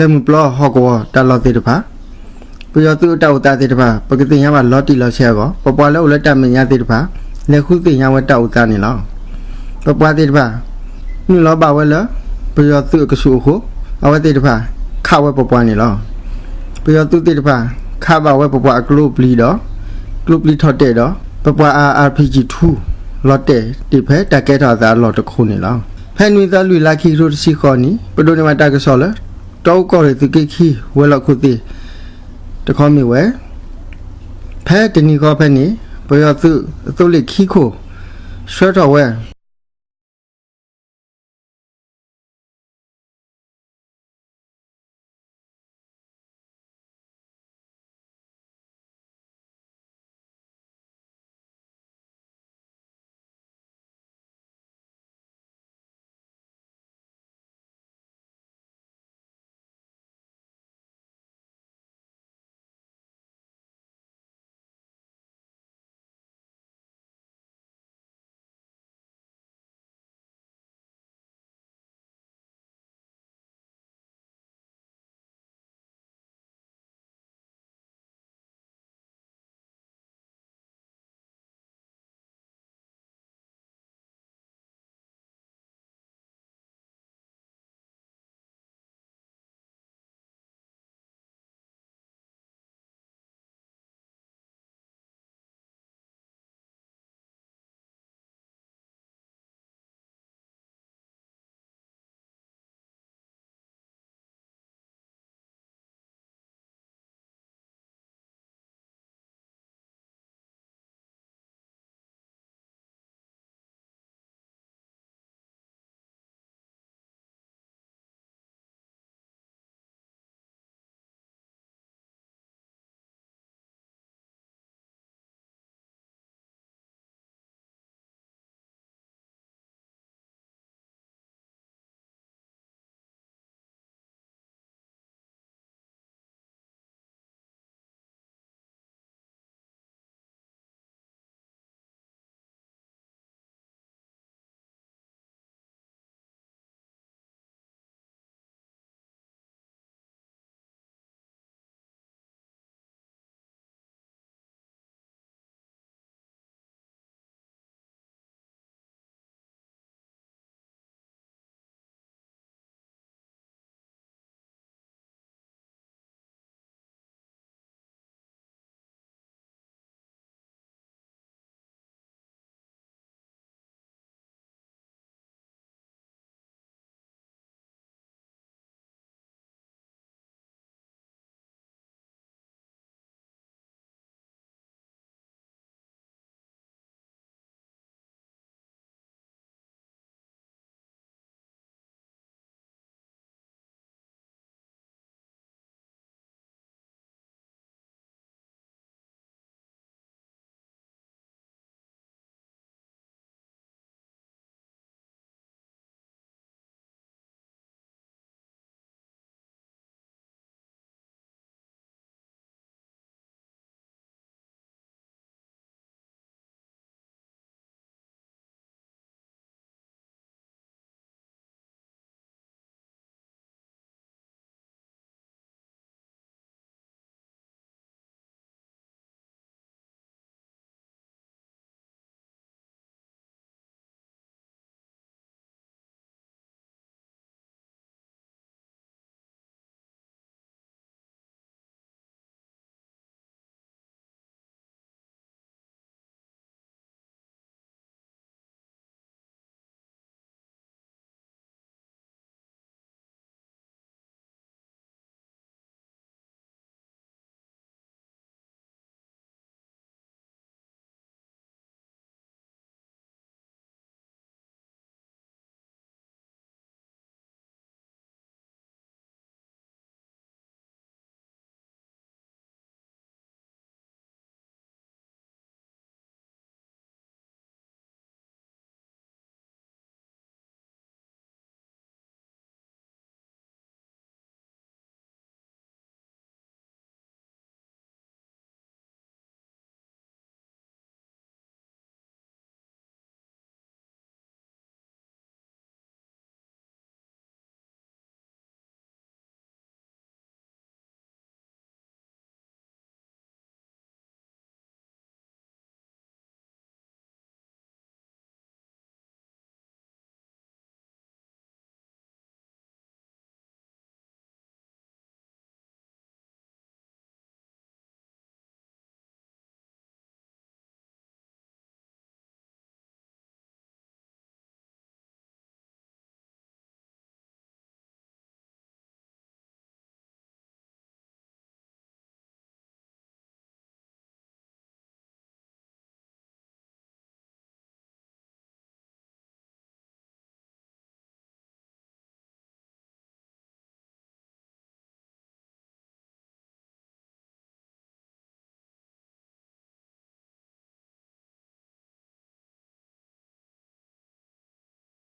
mu plo hoko ta lo te ba pyo tu ta uta te ba pakati nya ba lo ti lo che ko pwa lo le ta me nya te ba le khu ti nya wa ta uta ni lo pwa te ba ni lo ba wa lo pyo tu ka su ko awa te ba kha wa pwa ni lo pyo tu te ba kha ba wa pwa group li do group li thot te do pwa RPG 2 lo te ti phe ta ke tha da lo ta khu ni lo phe ni da lui la khi ro si kho ni pdo ni ma ta ka so le to ko re ti ki khi we lo khu ti ta kho mi we phe ti ni ko phe ni pyo tu le khi ko shwa to we